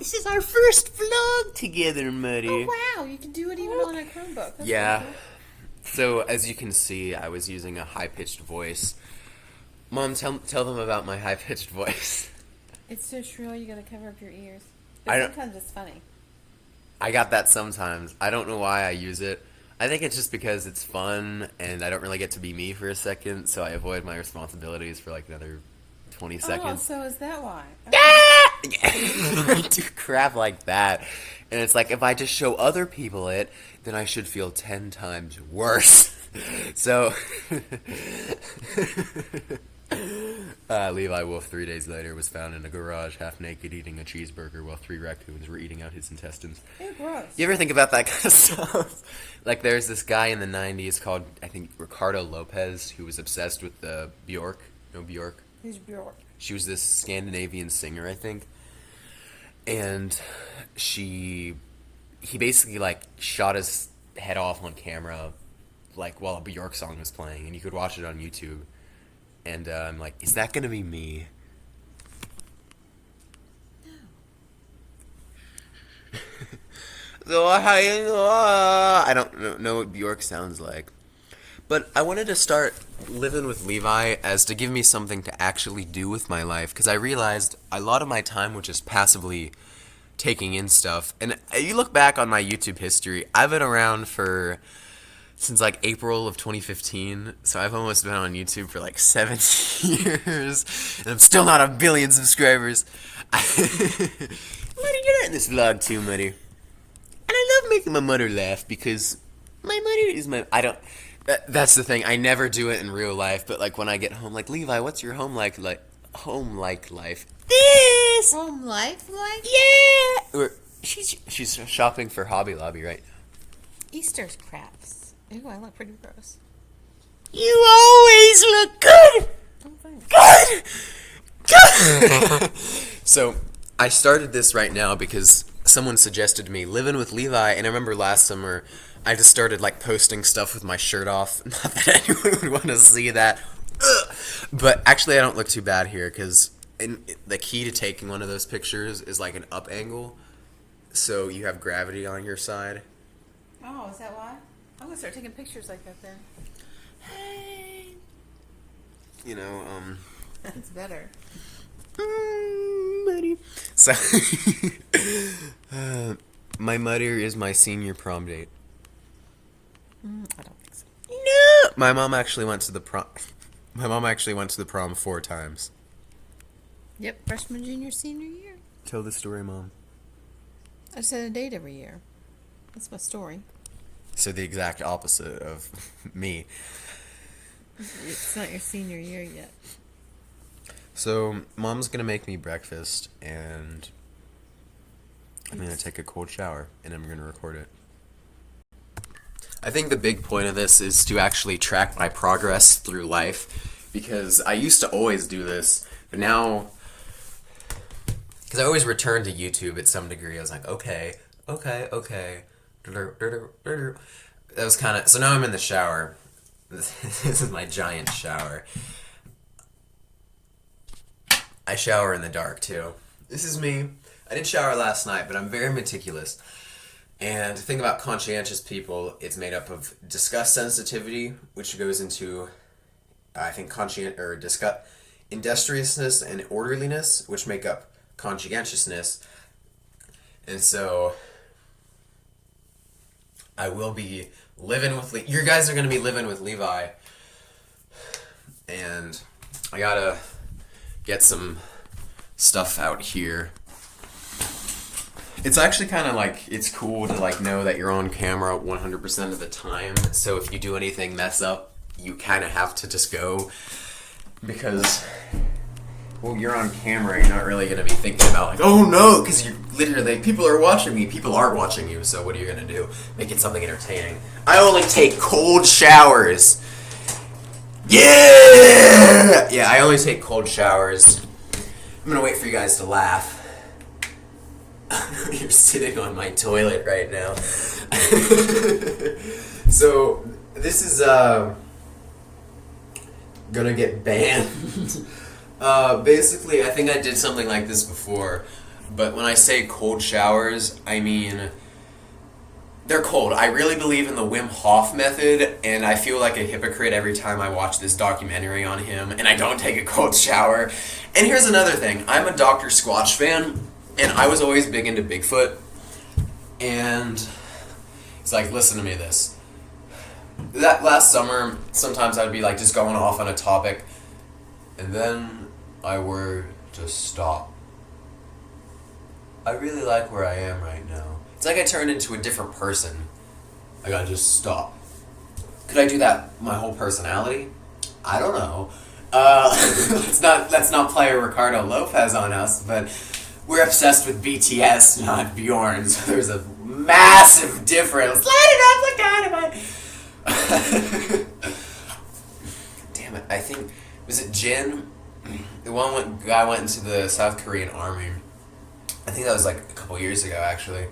This is our first vlog together, Muddy. Oh wow, you can do it even on a Chromebook. That's Yeah. pretty cool. So, as you can see, I was using a high-pitched voice. Mom, tell them about my high-pitched voice. It's so shrill you gotta cover up your ears. But I don't- sometimes it's funny. I got that sometimes. I don't know why I use it. I think it's just because it's fun, and I don't really get to be me for a second, so I avoid my responsibilities for like another 20 Oh, seconds. so is that why? I do crap like that. And it's like, if I just show other people it, then I should feel 10 times worse. So, Levi Wolf 3 days later was found in a garage half naked eating a cheeseburger while 3 raccoons were eating out his intestines. Ew, gross. You ever think about that kind of stuff? Like, there's this guy in the 90s called, I think, Ricardo Lopez, who was obsessed with Bjork. No, Bjork. Who's Bjork? She was this Scandinavian singer, I think. And he basically, like, shot his head off on camera, like, while a Bjork song was playing. And you could watch it on YouTube. And I'm like, is that going to be me? So I don't know what Bjork sounds like. But I wanted to start living with Levi as to give me something to actually do with my life, because I realized a lot of my time was just passively taking in stuff. And you look back on my YouTube history, I've been around since like April of 2015, so I've almost been on YouTube for like 7 years, and I'm still not a billion subscribers. Muddy, you're in this vlog too, Muddy. And I love making my mother laugh, because my mother is my... That's the thing. I never do it in real life, but like when I get home, like, Levi, what's your home like life? This! Home life, like? Yeah! She's shopping for Hobby Lobby right now. Easter's crafts. Ooh, I look pretty gross. You always look good! Oh, thanks. Good! So, I started this right now because someone suggested me living with Levi, and I remember last summer I just started like posting stuff with my shirt off. Not that anyone would want to see that. Ugh. But actually I don't look too bad here, because the key to taking one of those pictures is like an up angle, so you have gravity on your side. Oh, is that why? I'm gonna start taking pictures like that then. Hey. You know, That's better. Muddy. So, my mother is my senior prom date. I don't think so. No, my mom actually went to the prom. My mom actually went to the prom 4 times. Yep, freshman, junior, senior year. Tell the story, Mom. I just had a date every year. That's my story. So the exact opposite of me. It's not your senior year yet. So Mom's gonna make me breakfast, and I'm gonna take a cold shower, and I'm gonna record it. I think the big point of this is to actually track my progress through life, because I used to always do this, but now, because I always return to YouTube at some degree, I was like, okay. That was kind of, so now I'm in the shower. This is my giant shower. I shower in the dark too. This is me. I did shower last night, but I'm very meticulous. And the thing about conscientious people, it's made up of disgust sensitivity, which goes into, I think, industriousness and orderliness, which make up conscientiousness. And so, I will be living with you guys are going to be living with Levi. And I gotta get some stuff out here. It's actually kind of like, it's cool to like know that you're on camera 100% of the time. So if you do anything mess up, you kind of have to just go, because, well, you're on camera. You're not really going to be thinking about like, oh no, because you're literally, people are watching me. People are watching you. So what are you going to do? Make it something entertaining. I only take cold showers. Yeah! Yeah, I only take cold showers. I'm going to wait for you guys to laugh. You're sitting on my toilet right now. So, this is gonna get banned. Basically, I think I did something like this before, But when I say cold showers, I mean they're cold. I really believe in the Wim Hof method, and I feel like a hypocrite every time I watch this documentary on him and I don't take a cold shower. And here's another thing. I'm a Dr. Squatch fan, and I was always big into Bigfoot. And it's like, listen to me this. That last summer, sometimes I'd be like just going off on a topic, and then I were to stop. I really like where I am right now. It's like I turned into a different person. I gotta just stop. Could I do that my whole personality? I don't know. Let's not play a Ricardo Lopez on us, but we're obsessed with BTS, not Bjorn, so there's a massive difference. Light it up like dynamite! Damn it, I think, was it Jin? The guy went into the South Korean army. I think that was like a couple years ago, actually.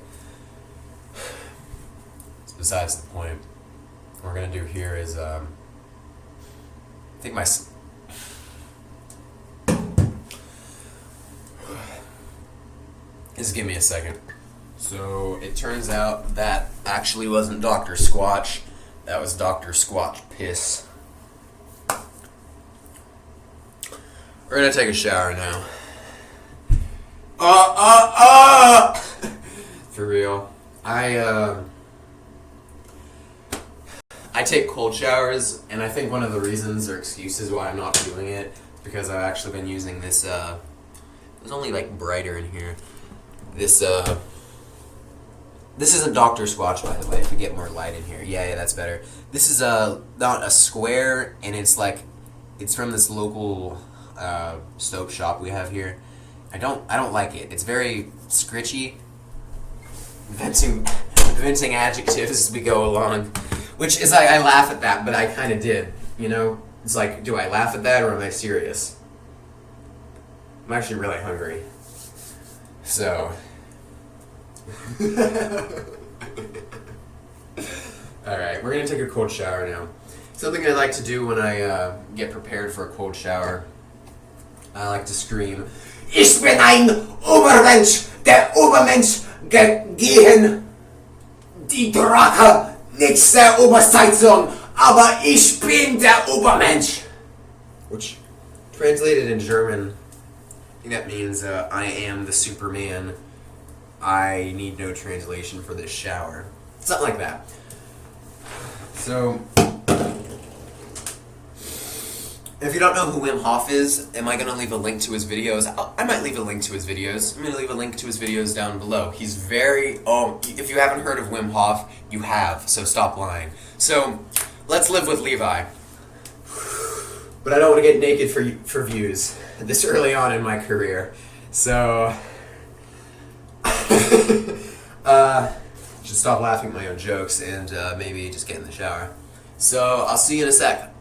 It's besides the point. What we're gonna do here is, I think just give me a second. So it turns out that actually wasn't Dr. Squatch. That was Dr. Squatch piss. We're gonna take a shower now. For real. I take cold showers, and I think one of the reasons or excuses why I'm not doing it is because I've actually been using this, it was only like brighter in here. This isn't Dr. Squatch, by the way, if we get more light in here. Yeah, that's better. This is not a square, and it's from this local soap shop we have here. I don't like it. It's very scritchy. Inventing adjectives as we go along. Which is, I laugh at that, but I kind of did, you know? It's like, do I laugh at that or am I serious? I'm actually really hungry. So. Alright, we're going to take a cold shower now. Something I like to do when I get prepared for a cold shower, I like to scream, Ich bin ein Übermensch, der Übermensch gegen die Drache, nicht der Oberzeitung, aber ich bin der Übermensch. Which, translated in German, I think that means I am the Superman. I need no translation for this shower. Something like that. So, if you don't know who Wim Hof is, am I going to leave a link to his videos? I might leave a link to his videos. I'm going to leave a link to his videos down below. He's very... if you haven't heard of Wim Hof, you have, so stop lying. So, let's live with Levi. But I don't want to get naked for views this early on in my career. So... should stop laughing at my own jokes and maybe just get in the shower. So, I'll see you in a sec.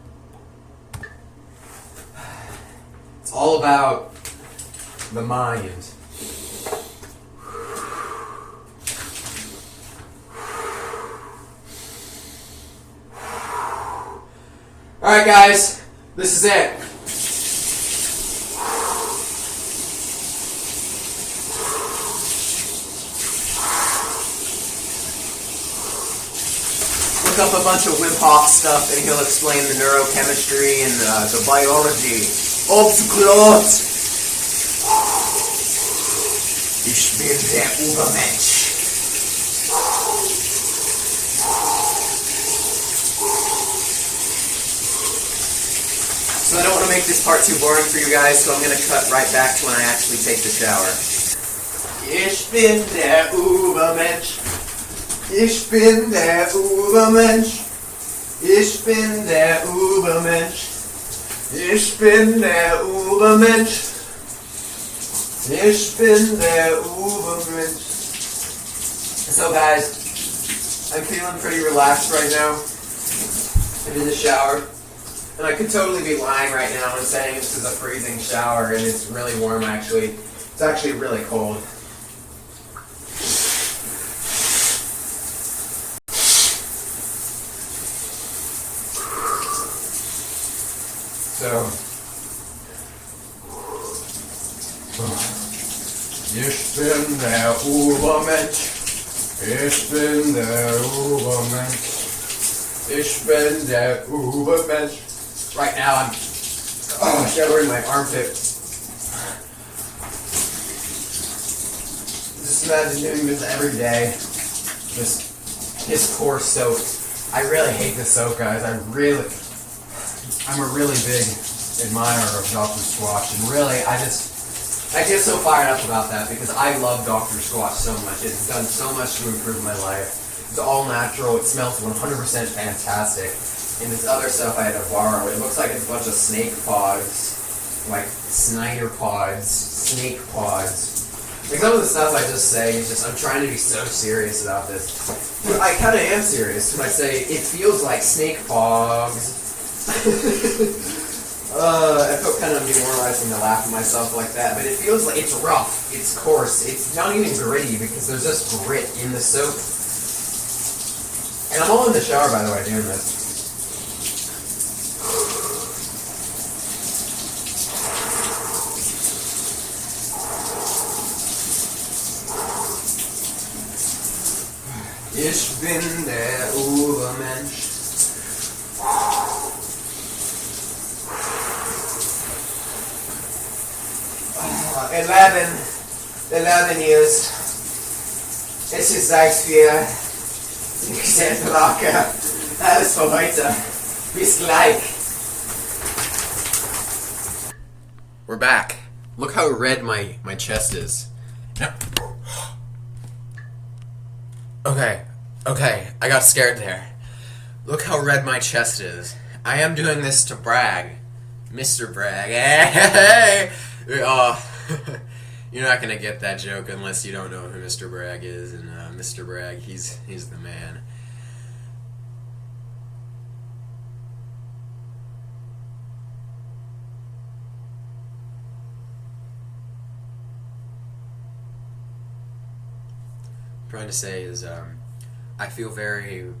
It's all about the mind. Alright guys, this is it. Look up a bunch of Wim Hof stuff and he'll explain the neurochemistry and the biology. Obsklot! Ich bin der Übermensch. So I don't want to make this part too boring for you guys, so I'm going to cut right back to when I actually take the shower. Ich bin der Übermensch. Ich bin der Übermensch. Ich bin der Übermensch. Ich bin der Übermensch. Ich bin der Übermensch. So guys, I'm feeling pretty relaxed right now. I'm in the shower. And I could totally be lying right now and saying this is a freezing shower and it's really warm actually. It's actually really cold. So, Ich bin der Übermensch. Ich bin der Übermensch. Ich bin der Übermensch. Right now I'm shivering my armpit. Just imagine doing this every day. Just piss poor soaked. I really hate this soap, guys. I'm a really big admirer of Dr. Squatch, and really, I get so fired up about that because I love Dr. Squatch so much. It's done so much to improve my life. It's all natural. It smells 100% fantastic. And this other stuff I had to borrow, it looks like it's a bunch of snake pods, like Snyder pods, snake pods. Like some of the stuff I just say is just, I'm trying to be so serious about this. But I kind of am serious when I say it feels like snake pods. I feel kind of demoralizing to laugh at myself like that, but it feels like it's rough, it's coarse, it's not even gritty because there's just grit in the soap. And I'm all in the shower, by the way, doing this. Ich bin der Übermensch. 11 years. Es ist Zeit für die Gesellenlage. Alles für heute. Bis gleich. We're back. Look how red my chest is. Okay, I got scared there. Look how red my chest is. I am doing this to brag. Mr. Bragg. Hey! You're not gonna get that joke unless you don't know who Mr. Bragg is, and Mr. Bragg, he's the man. What I'm trying to say is, I feel very,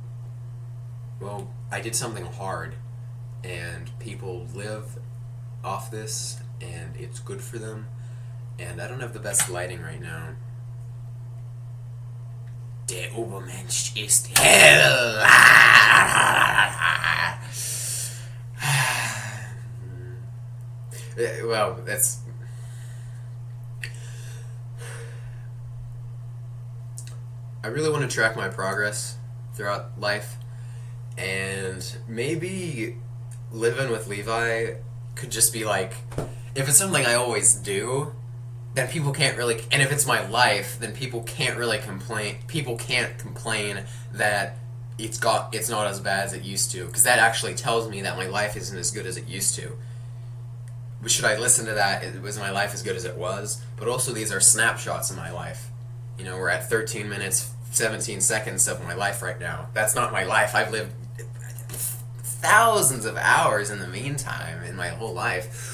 well, I did something hard, and people live off this, and it's good for them. And I don't have the best lighting right now. Der Obermensch ist hell. Well, that's... I really want to track my progress throughout life. And maybe living with Levi could just be like, if it's something I always do, then people can't really, and if it's my life, then people can't really complain. People can't complain that it's not as bad as it used to, because that actually tells me that my life isn't as good as it used to. But should I listen to that? Was my life as good as it was? But also, these are snapshots of my life. You know, we're at 13 minutes, 17 seconds of my life right now. That's not my life. I've lived thousands of hours in the meantime in my whole life.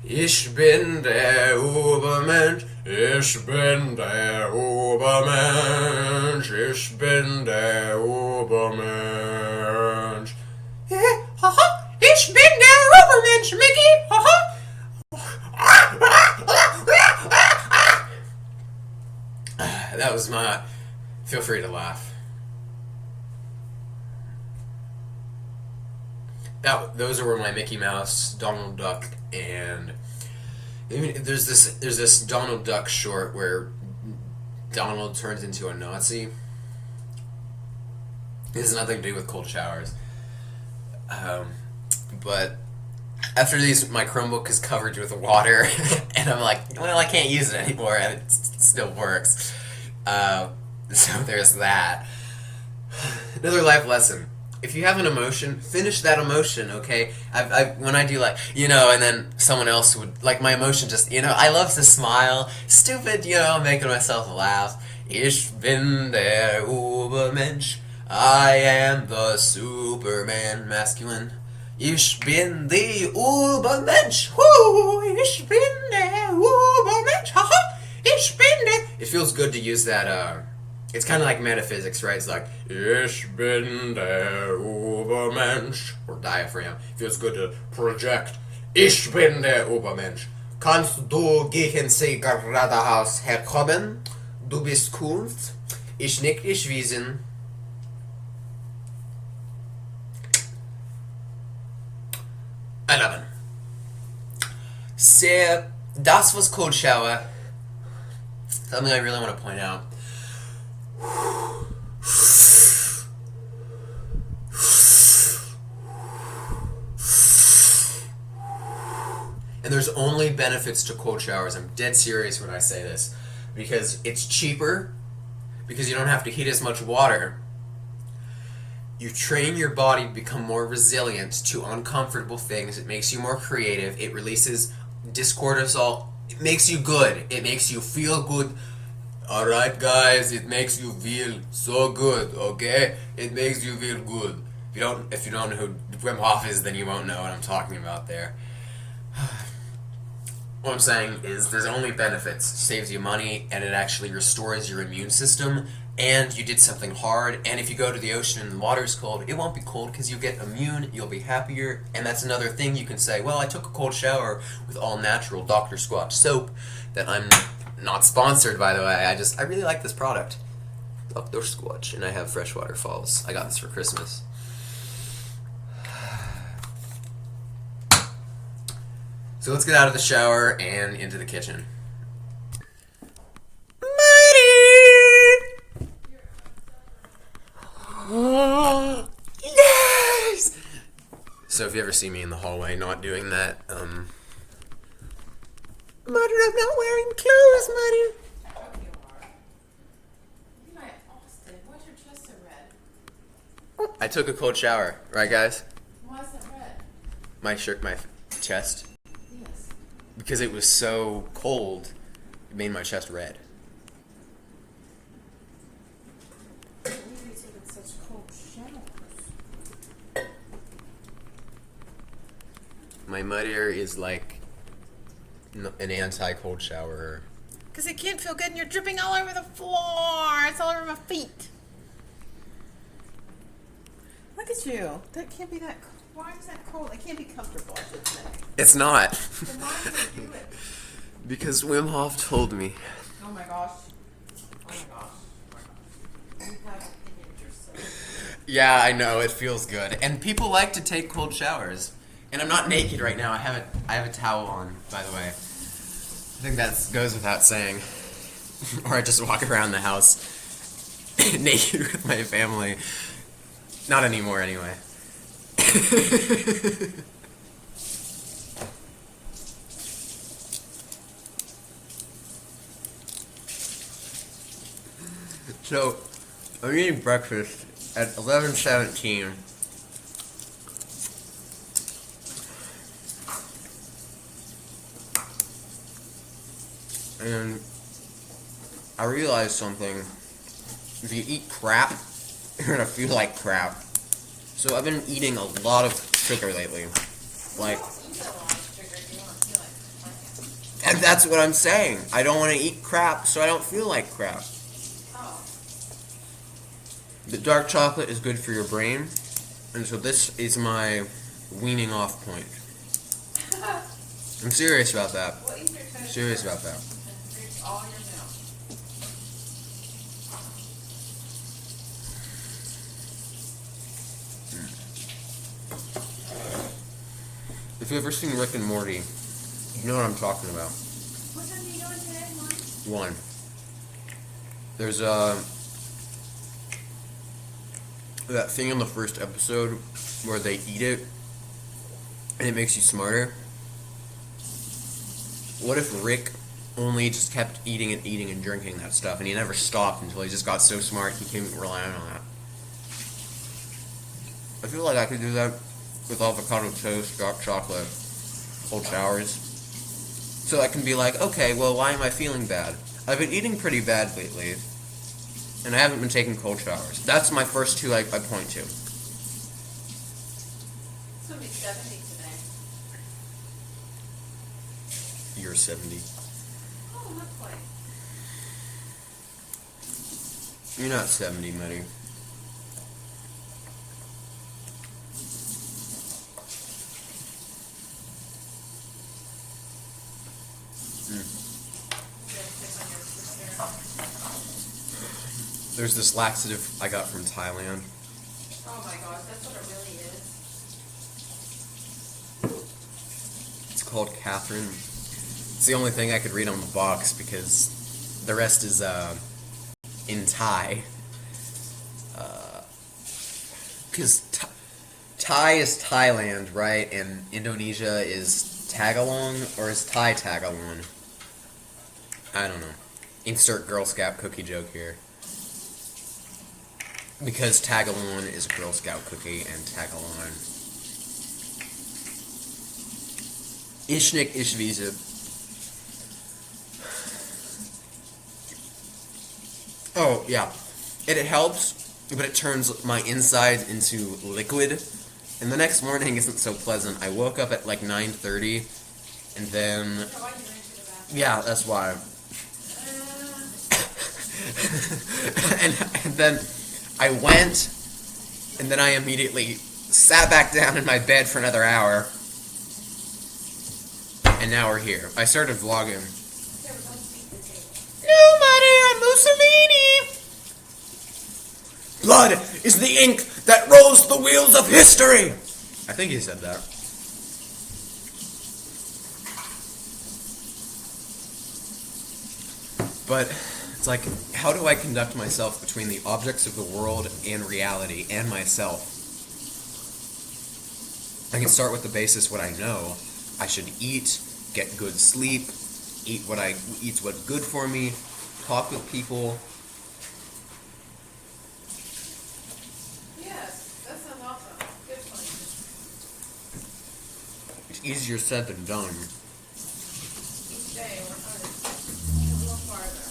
Ich bin der Übermensch, ich bin der Übermensch, ich bin der Übermensch. Ich bin der Übermensch, Mickey, That was my... Feel free to laugh. Those were my Mickey Mouse, Donald Duck, and there's this Donald Duck short where Donald turns into a Nazi. It has nothing to do with cold showers. But after my Chromebook is covered with water, and I'm like, well, I can't use it anymore, and it still works. So there's that. Another life lesson. If you have an emotion, finish that emotion, okay? When I do and then someone else would, my emotion just, I love to smile. Stupid, making myself laugh. Ich bin der Übermensch. I am the Superman, masculine. Ich bin the Übermensch. Woo! Ich bin der Übermensch. Haha! Ich bin der... It feels good to use that, it's kind of like metaphysics, right? It's like, Ich bin der Übermensch. Or diaphragm. It feels good to project, Ich bin der Übermensch. Kannst du gegen Sie geradeaus herkommen? Du bist Kunst. Ich nicht dich wiesen. 11. So, das was cold shower. Something I really want to point out. And there's only benefits to cold showers. I'm dead serious when I say this. Because it's cheaper, because you don't have to heat as much water. You train your body to become more resilient to uncomfortable things. It makes you more creative. It releases discortisol. It makes you good. It makes you feel good. Alright guys, it makes you feel so good, okay? It makes you feel good. If you don't know who Wim Hof is, then you won't know what I'm talking about there. What I'm saying is there's only benefits. It saves you money, and it actually restores your immune system, and you did something hard, and if you go to the ocean and the water's cold, it won't be cold because you get immune, you'll be happier, and that's another thing you can say, well, I took a cold shower with all natural Dr. Squatch soap that I'm not sponsored, by the way. I really like this product. Dr. Squatch, and I have freshwater falls. I got this for Christmas. So let's get out of the shower and into the kitchen. Yes! So if you ever see me in the hallway not doing that, Mudder, I'm not wearing clothes, Mudder. I took a cold shower, right guys? Why is that red? My chest. Yes. Because it was so cold, it made my chest red. Why are you taking such cold showers? My mudder is like an anti-cold shower. Because it can't feel good and you're dripping all over the floor. It's all over my feet. Look at you. That can't be that cold. Why is that cold? It can't be comfortable, I should say. It's not. Then why did you do it? Because Wim Hof told me. Oh my gosh. Oh my gosh. Oh my gosh. You have opinions yourself. Yeah, I know, it feels good. And people like to take cold showers. And I'm not naked right now. I have a towel on, by the way. I think that goes without saying. Or I just walk around the house naked with my family. Not anymore, anyway. So, I'm eating breakfast at 11:17. And I realized something. If you eat crap, you're gonna feel like crap. So I've been eating a lot of sugar lately. Like, and that's what I'm saying. I don't want to eat crap, so I don't feel like crap. The dark chocolate is good for your brain, and so this is my weaning off point. I'm serious about that. I'm serious about that. If you've ever seen Rick and Morty, you know what I'm talking about. What time are you doing today, Mike? 1. There's that thing in the first episode where they eat it and it makes you smarter. What if Rick only just kept eating and drinking that stuff and he never stopped until he just got so smart he came relying on that? I feel like I could do that with avocado toast, dark chocolate, cold showers. So I can be like, okay, well, why am I feeling bad? I've been eating pretty bad lately, and I haven't been taking cold showers. That's my first two I point to. It's going to be 70 today. You're 70. Oh, not quite. You're not 70, Maddie. There's this laxative I got from Thailand. Oh my gosh, that's what it really is. It's called Catherine. It's the only thing I could read on the box because the rest is in Thai. Because Thai is Thailand, right? And Indonesia is Tagalong, or is Thai Tagalong? I don't know. Insert Girl Scout cookie joke here. Because Tagalong is a Girl Scout cookie, and Tagalong. Ishnik Ishvisa. Oh, yeah. It helps, but it turns my insides into liquid. And the next morning isn't so pleasant. I woke up at like 9:30, and then... So why you went to the bathroom? Yeah, that's why. and then I went, and then I immediately sat back down in my bed for another hour. And now we're here. I started vlogging. Nobody, I'm Mussolini! Blood is the ink that rolls the wheels of history! I think he said that. But it's like, how do I conduct myself between the objects of the world and reality and myself? I can start with the basis what I know. I should eat, get good sleep, eat's what's good for me, talk with people. Yes, that sounds awesome. Good plan. It's easier said than done. Each day we're trying to get a little farther.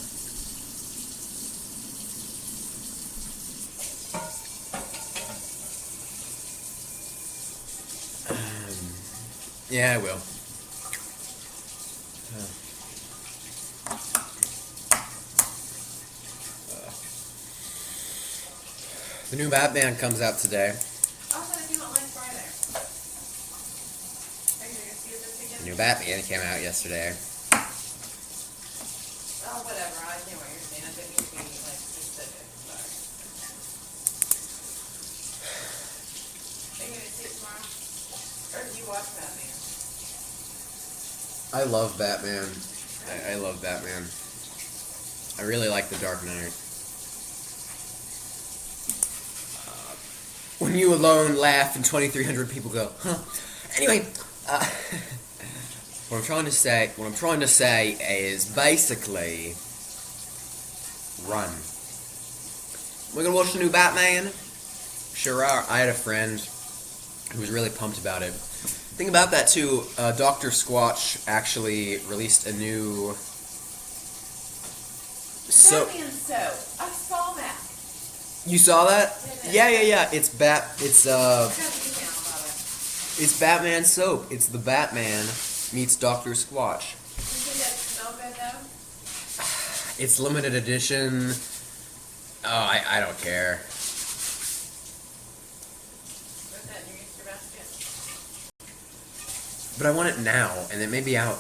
Yeah, I will. The new Batman comes out today. Oh, but it came out last Friday. Are you gonna see this again? The new Batman came out yesterday. Oh, whatever. I knew what you're saying. I didn't mean to be like specific. Sorry. Are you gonna see it tomorrow? Or do you watch Batman? I love Batman. I love Batman. I really like The Dark Knight. When you alone laugh and 2,300 people go, huh? Anyway, what I'm trying to say is basically run. We're gonna watch the new Batman. Sure are. I had a friend who was really pumped about it. Thing about that too, Dr. Squatch actually released a new Batman soap. I saw that. You saw that? Yeah. Yeah. It's I got an email about it. It's Batman soap. It's the Batman meets Dr. Squatch. You think that smell good though? It's limited edition. Oh, I don't care. Put that in your Easter basket. But I want it now, and it may be out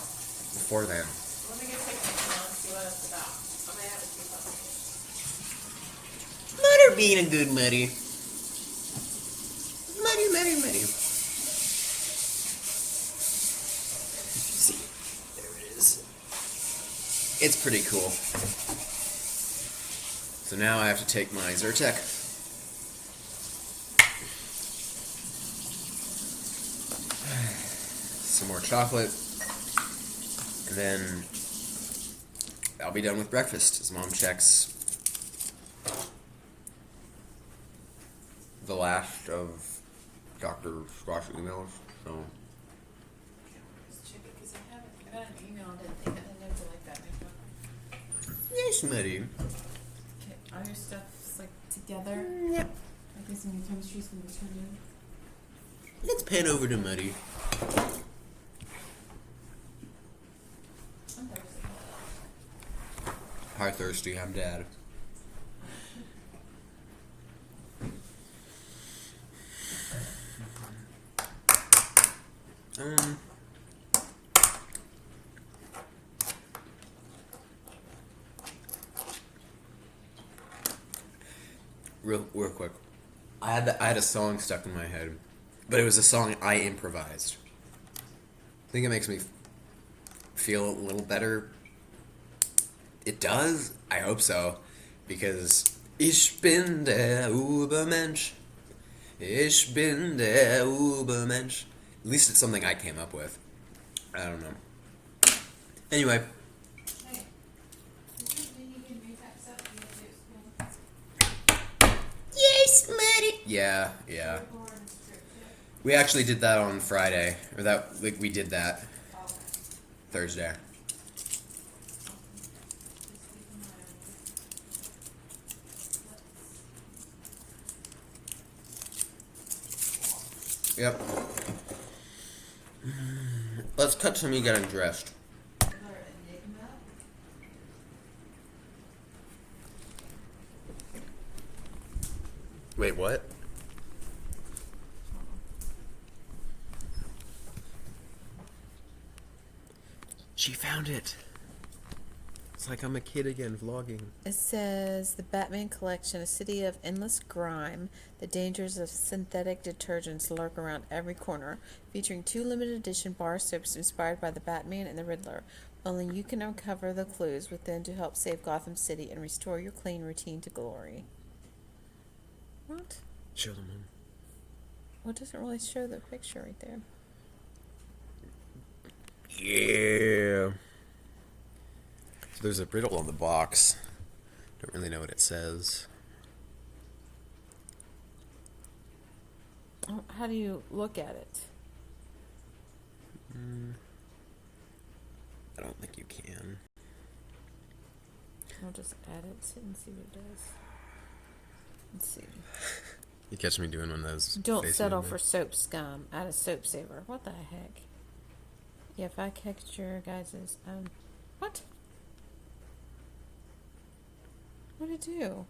before then. Let me go take an email and see what it's about. I may have it too far. Mudder being a good muddy. Muddy. See, there it is. It's pretty cool. So now I have to take my Zyrtec. Some more chocolate. And then I'll be done with breakfast as Mom checks the last of Dr. Squash's emails. So Just check it because I haven't. I got an email and didn't think I didn't know to like that makeup. yes, Muddy. Okay, all your stuff's like together. Yep. I guess some of your chemistry's gonna be turned in. Let's pan over to Muddy. I'm thirsty. Hi, thirsty. I'm Dad. real quick. I had a song stuck in my head, but it was a song I improvised. I think it makes me feel a little better. It does. I hope so, because ich bin der Übermensch. Ich bin der Übermensch. At least it's something I came up with. I don't know. Anyway. Hey, did you think you can make that stuff in the school? Yes, Maddie. Yeah. We actually did that on Friday, or we did that Thursday. Yep. Let's cut to me getting dressed. Wait, what? She found it. It's like I'm a kid again vlogging. It says the Batman Collection, a city of endless grime. The dangers of synthetic detergents lurk around every corner, featuring 2 limited edition bar soaps inspired by the Batman and the Riddler. Only you can uncover the clues within to help save Gotham City and restore your clean routine to glory. What? Show them. Well, it doesn't really show the picture right there. Yeah. So there's a riddle on the box. Don't really know what it says. Oh, how do you look at it? I don't think you can. I'll just add it and see what it does. Let's see. You catch me doing one of those. Don't face settle movements. for soap scum. Add a soap saver. What the heck? Yeah, if I catch your guys's what? What did it do?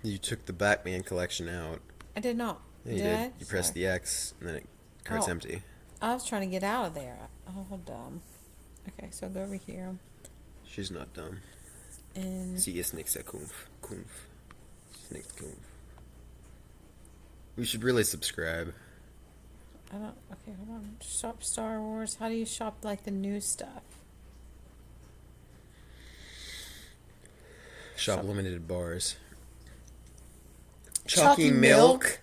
You took the Batman collection out. I did not. Yeah, you did. did. You pressed the X, and then it cart's Oh. empty. I was trying to get out of there. Oh, dumb. Okay, so go over here She's not dumb. and Sie ist nicht sehr Kumpf. Kumpf. She's nicht Kumpf. We should really subscribe. I don't. Okay, hold on. Shop Star Wars. How do you shop like the new stuff? Shop limited bars. Chalky milk?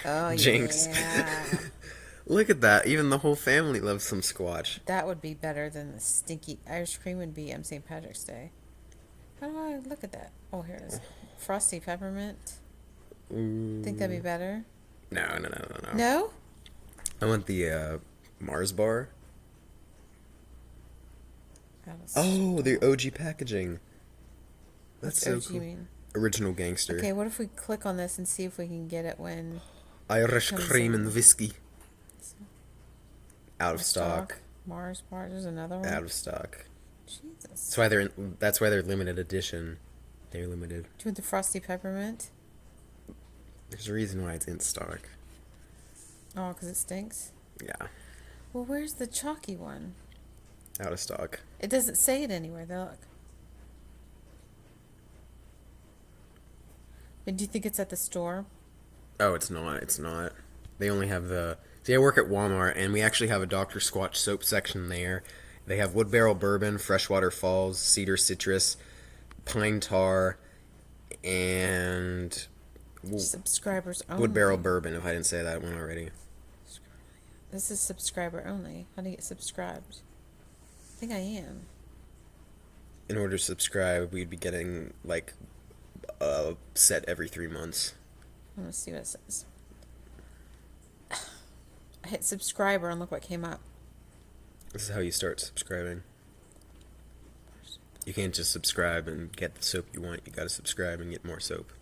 Oh, Jinx. yeah. Look at that. Even the whole family loves some Squatch. That would be better than the stinky Irish cream would be on St. Patrick's Day. How do I look at that? Oh, here it is. Frosty peppermint. Ooh. Think that'd be better? No. No? I want the Mars bar. Oh, the OG packaging. That's so OG cool. mean? Original gangster. Okay, what if we click on this and see if we can get it when Irish comes cream in. and whiskey. Out of stock. Mars bar. There's another one. Out of stock. Jesus. That's why they're limited edition. They're limited. Do you want the frosty peppermint? There's a reason why it's in stock. Oh, because it stinks? Yeah. Well, where's the chalky one? Out of stock. It doesn't say it anywhere. Look. But do you think it's at the store? Oh, it's not. It's not. They only have the... See, I work at Walmart, and we actually have a Dr. Squatch soap section there. They have Wood Barrel Bourbon, Freshwater Falls, Cedar Citrus, Pine Tar, and... Subscribers only. Wood Barrel Bourbon, if I didn't say that one already. This is subscriber only. How do you get subscribed? I think I am. In order to subscribe, we'd be getting, like, a set every 3 months. I'm going to see what it says. I hit subscriber and look what came up. This is how you start subscribing. You can't just subscribe and get the soap you want. You gotta subscribe and get more soap.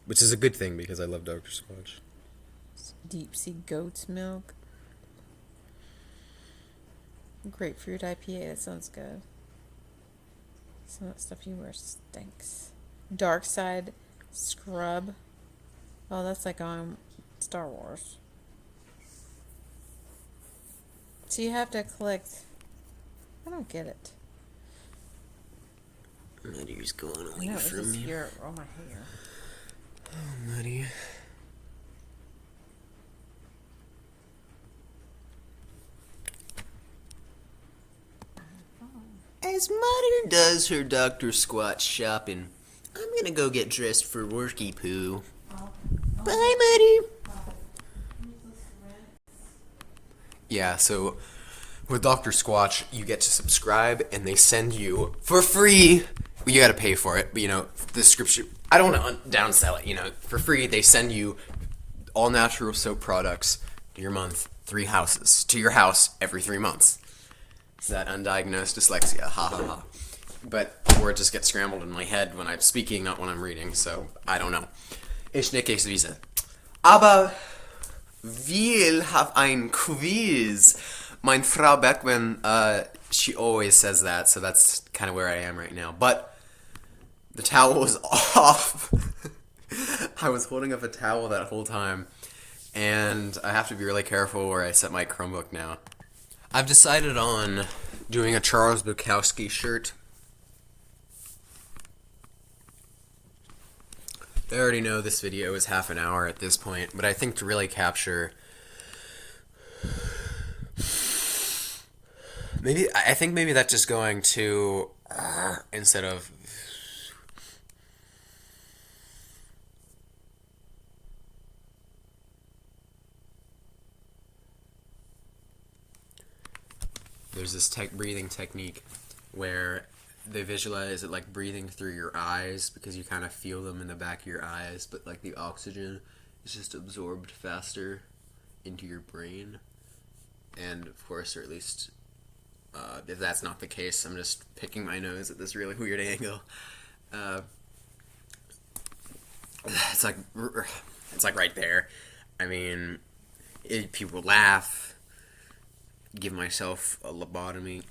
Which is a good thing because I love Dr. Squatch. Deep sea goat's milk. Grapefruit IPA. That sounds good. Some of that stuff you wear stinks. Dark side scrub. Oh, that's like on Star Wars. So you have to collect. I don't get it. Muddy's going away No, it's from just me. your on my hair. Oh, Muddy. As Muddy does her Dr. Squatch shopping, I'm gonna go get dressed for worky poo. Bye, Muddy. Yeah, so with Dr. Squatch, you get to subscribe, and they send you for free. You gotta pay for it, but the subscription. I don't want to downsell it. For free, they send you all natural soap products to your month, 3 houses to your house every 3 months. It's that undiagnosed dyslexia, ha ha ha. But words just get scrambled in my head when I'm speaking, not when I'm reading. So I don't know. Ich nicht wissen. Aber we'll have ein Quiz. Mein Frau Beckman, she always says that, so that's kind of where I am right now. But the towel was off. I was holding up a towel that whole time, and I have to be really careful where I set my Chromebook now. I've decided on doing a Charles Bukowski shirt. I already know this video is half an hour at this point, but I think to really capture... I think maybe that's just going to... instead of... There's this breathing technique where they visualize it like breathing through your eyes because you kind of feel them in the back of your eyes, but like the oxygen is just absorbed faster into your brain. And of course, or at least if that's not the case, I'm just picking my nose at this really weird angle. It's like right there. I mean, people laugh. Give myself a lobotomy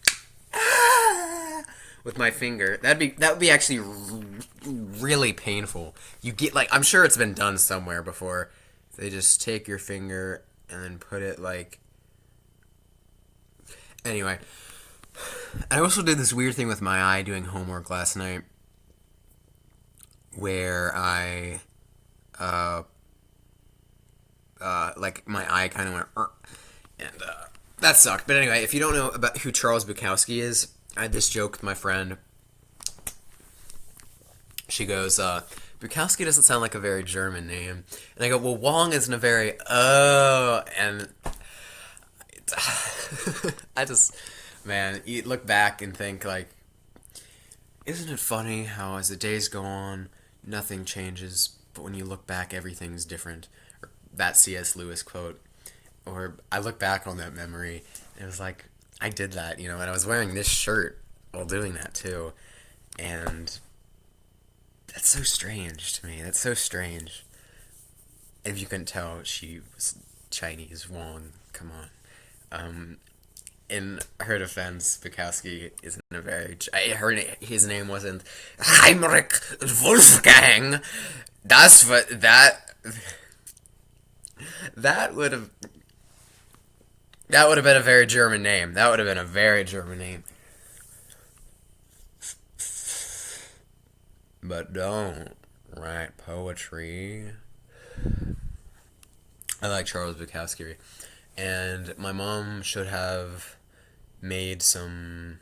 with my finger. That would be actually really painful. You get I'm sure it's been done somewhere before. They just take your finger and then put it Anyway, I also did this weird thing with my eye doing homework last night, where I my eye kind of went and that sucked. But anyway, if you don't know about who Charles Bukowski is, I had this joke with my friend. She goes, Bukowski doesn't sound like a very German name. And I go, well, Wong isn't a very, and I just, man, you look back and think, isn't it funny how as the days go on, nothing changes, but when you look back, everything's different. Or that C.S. Lewis quote. Or I look back on that memory, and it was like, I did that, and I was wearing this shirt while doing that, too. And that's so strange to me. That's so strange. If you couldn't tell, she was Chinese. Wong, come on. In her defense, Bukowski isn't a very... his name wasn't Heinrich Wolfgang. That's what... That would have... That would have been a very German name. That would have been a very German name. But don't write poetry. I like Charles Bukowski. And my mom should have made some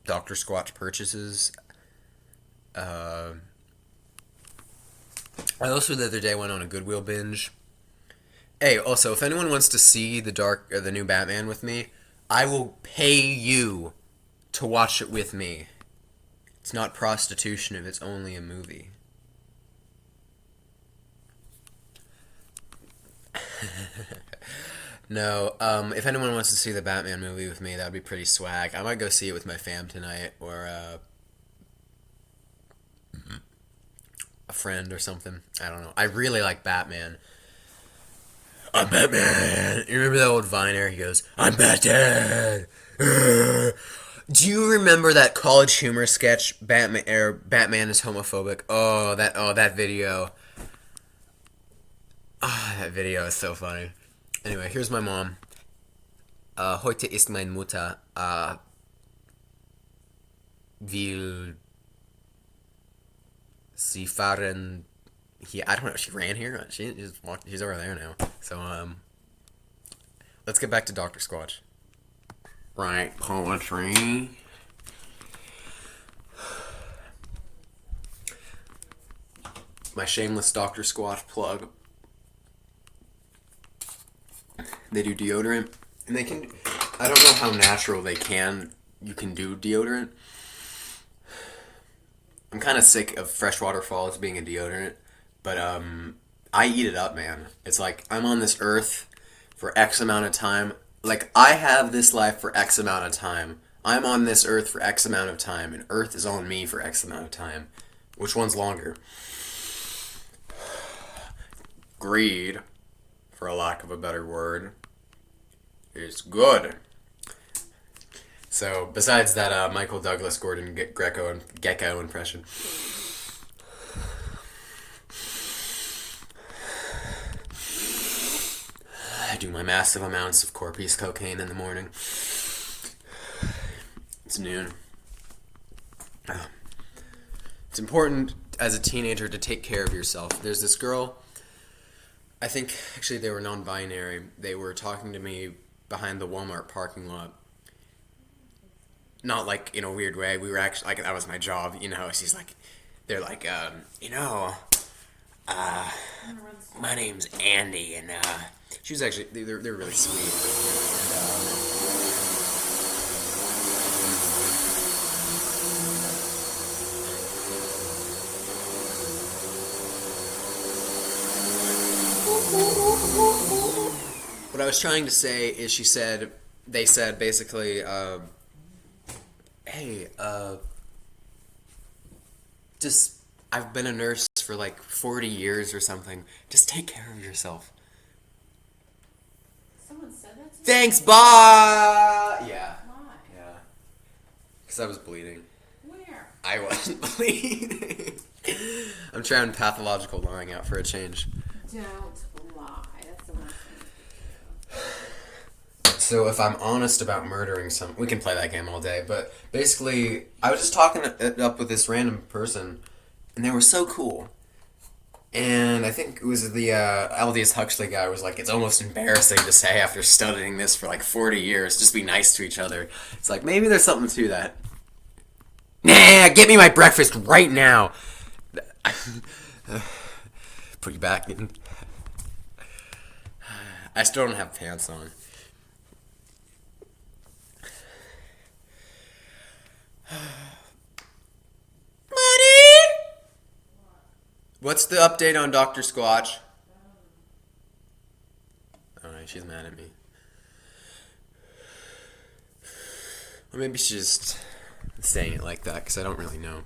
Dr. Squatch purchases. I also the other day went on a Goodwill binge. Hey, also, if anyone wants to see the new Batman with me, I will pay you to watch it with me. It's not prostitution if it's only a movie. No, if anyone wants to see the Batman movie with me, that would be pretty swag. I might go see it with my fam tonight, or a friend or something. I don't know. I really like Batman. I'm Batman. You remember that old Viner? He goes, I'm Batman. Do you remember that College Humor sketch, Batman is homophobic? Oh, that video. That video is so funny. Anyway, here's my mom. Heute ist mein Mutter. will sie fahren here. I don't know. She ran here. She just walked. She's over there now. So let's get back to Dr. Squatch. Right, poetry. My shameless Dr. Squatch plug. They do deodorant, and they can. I don't know how natural you can do deodorant. I'm kind of sick of freshwater falls being a deodorant, but I eat it up, man. It's like I'm on this earth for X amount of time. Like I have this life for X amount of time. I'm on this earth for X amount of time, and Earth is on me for X amount of time. Which one's longer? Greed, for a lack of a better word, is good. So, besides that Michael Douglas Gordon Gecko impression, I do my massive amounts of Corpus cocaine in the morning. It's noon. It's important as a teenager to take care of yourself. There's this girl, I think actually they were non-binary. They were talking to me behind the Walmart parking lot. Not like in a weird way. We were actually like that was my job, you know. She's like, they're like, my name's Andy, and she was actually they're really sweet. What I was trying to say is they said basically, hey, just, I've been a nurse for like 40 years or something. Just take care of yourself. Someone said that to me? Thanks, bye! Yeah. Why? Yeah. Because I was bleeding. Where? I wasn't bleeding. I'm trying pathological lying out for a change. Don't lie. That's the worst thing. So if I'm honest about murdering we can play that game all day, but basically, I was just talking it up with this random person, and they were so cool. And I think it was the Aldous Huxley guy was like, it's almost embarrassing to say after studying this for like 40 years, just be nice to each other. It's like, maybe there's something to that. Nah, get me my breakfast right now. Put you back in. I still don't have pants on. Money? What's the update on Dr. Squatch? Alright, she's mad at me. Or maybe she's just saying it like that because I don't really know.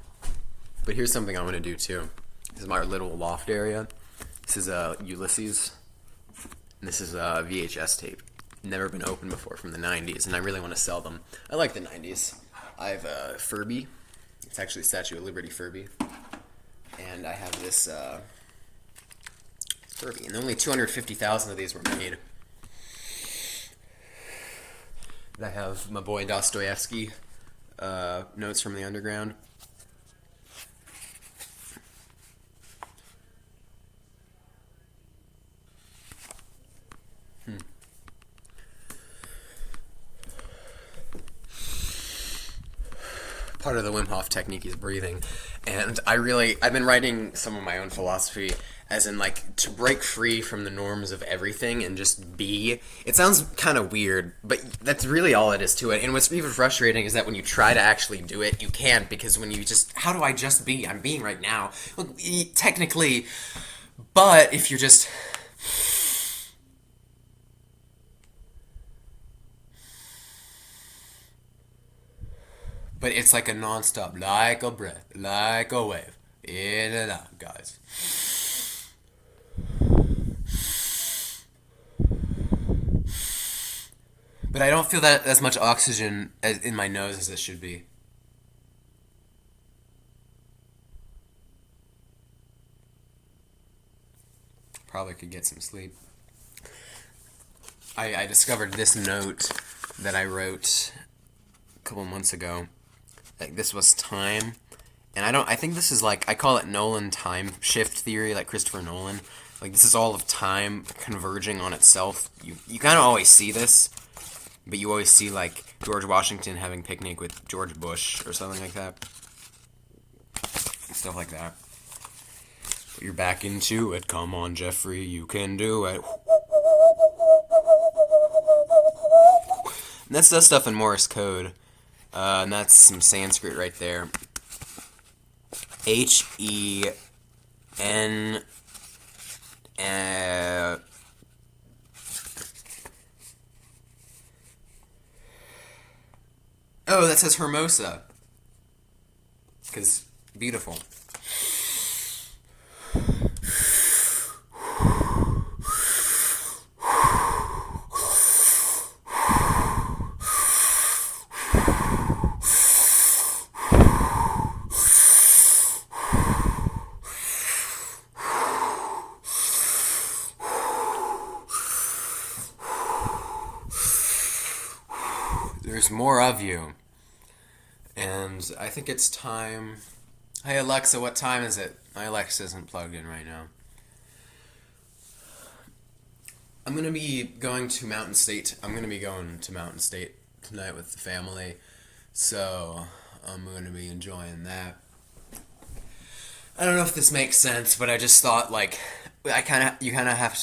But here's something I want to do too. This is my little loft area. This is Ulysses. And this is a VHS tape. Never been opened before, from the 90s, and I really want to sell them. I like the 90s. I have a Furby. It's actually Statue of Liberty Furby. And I have this Furby. And only 250,000 of these were made. And I have my boy Dostoevsky, Notes from the Underground. Part of the Wim Hof technique is breathing, and I've been writing some of my own philosophy, as in like to break free from the norms of everything and just be. It sounds kind of weird, but that's really all it is to it. And what's even frustrating is that when you try to actually do it, you can't, because when you just, how do I just be? I'm being right now. Well, technically, but if you're just... But it's like a non-stop, like a breath, like a wave, in and out, guys. But I don't feel that as much oxygen in my nose as it should be. Probably could get some sleep. I discovered this note that I wrote a couple months ago. like this was time, and I think this is like, I call it Nolan time shift theory, like Christopher Nolan. Like this is all of time converging on itself. You kind of always see this, but you always see like George Washington having picnic with George Bush or something like that. Stuff like that. But you're back into it. Come on, Jeffrey, you can do it. And that's that stuff in Morse code. And that's some Sanskrit right there. H-E-N... Oh, that says Hermosa. Because beautiful. There's more of you. And I think it's time... Hey Alexa, what time is it? My Alexa isn't plugged in right now. I'm going to be going to Mountain State. I'm going to be going to Mountain State tonight with the family. So, I'm going to be enjoying that. I don't know if this makes sense, but I just thought, like, I kind of have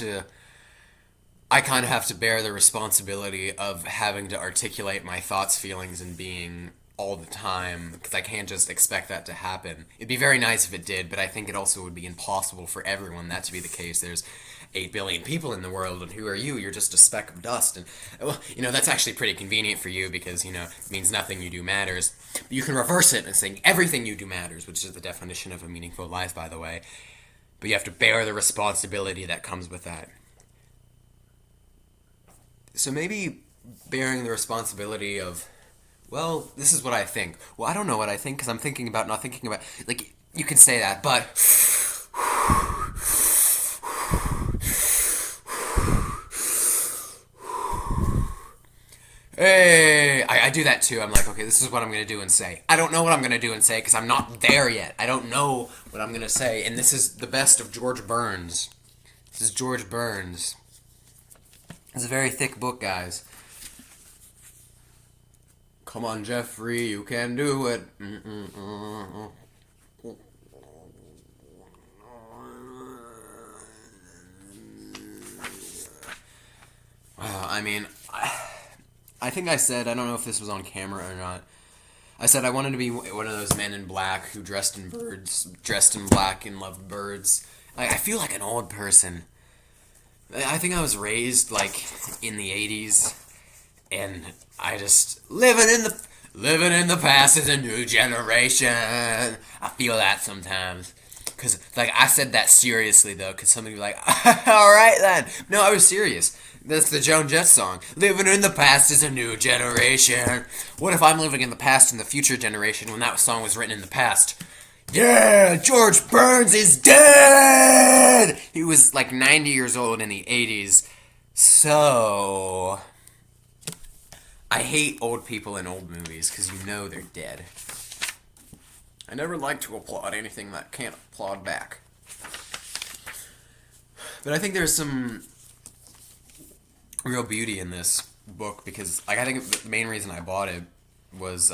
to bear the responsibility of having to articulate my thoughts, feelings, and being all the time, because I can't just expect that to happen. It'd be very nice if it did, but I think it also would be impossible for everyone that to be the case. There's 8 billion people in the world, and who are you? You're just a speck of dust. And, well, that's actually pretty convenient for you, because, it means nothing you do matters. But you can reverse it and say everything you do matters, which is the definition of a meaningful life, by the way. But you have to bear the responsibility that comes with that. So maybe bearing the responsibility of, well, this is what I think. Well, I don't know what I think, because I'm thinking about not thinking about... Like, you could say that, but... Hey! I do that too. I'm like, okay, this is what I'm going to do and say. I don't know what I'm going to do and say, because I'm not there yet. I don't know what I'm going to say. And this is the best of George Burns. This is George Burns. It's a very thick book, guys. Come on, Jeffrey, you can do it. Wow, I mean, I think I said, I don't know if this was on camera or not, I said I wanted to be one of those men in black who dressed in black and loved birds. I feel like an old person. I think I was raised, like, in the 80s, and I just, living in the past is a new generation. I feel that sometimes. Because, like, I said that seriously, though, because somebody would be like, alright then. No, I was serious. That's the Joan Jett song. Living in the past is a new generation. What if I'm living in the past and the future generation when that song was written in the past? Yeah, George Burns is dead! He was like 90 years old in the 80s. So, I hate old people in old movies because they're dead. I never like to applaud anything that can't applaud back. But I think there's some real beauty in this book because I think the main reason I bought it was...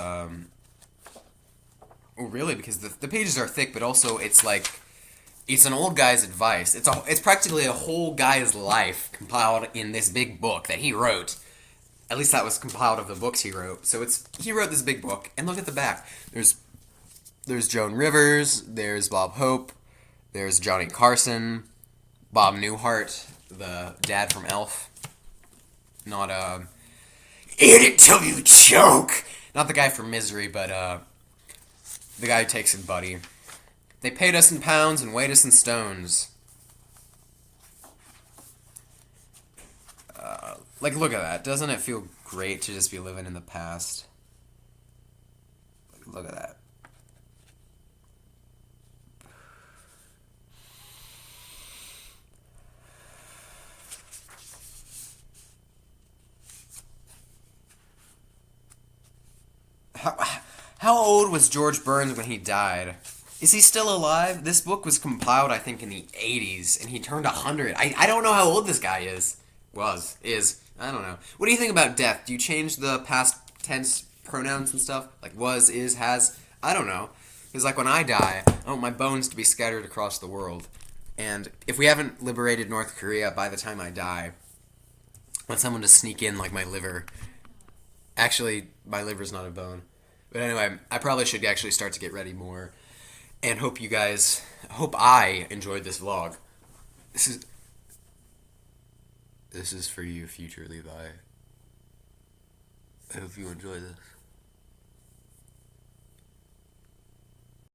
Well, really, because the pages are thick, but also it's like, it's an old guy's advice. It's practically a whole guy's life compiled in this big book that he wrote. At least that was compiled of the books he wrote. So he wrote this big book, and look at the back. There's Joan Rivers, there's Bob Hope, there's Johnny Carson, Bob Newhart, the dad from Elf. Not, eat it till you choke! Not the guy from Misery, but, the guy who takes it, Buddy. They paid us in pounds and weighed us in stones. Like, look at that. Doesn't it feel great to just be living in the past? Look at that. How old was George Burns when he died? Is he still alive? This book was compiled, I think, in the 80s, and he turned 100. I don't know how old this guy is. Is. I don't know. What do you think about death? Do you change the past tense pronouns and stuff? Like was, is, has? I don't know. Because, like, when I die, I want my bones to be scattered across the world. And if we haven't liberated North Korea by the time I die, I want someone to sneak in, like, my liver. Actually, my liver's not a bone. But anyway, I probably should actually start to get ready more. And hope I enjoyed this vlog. This is for you, future Levi. I hope you enjoy this.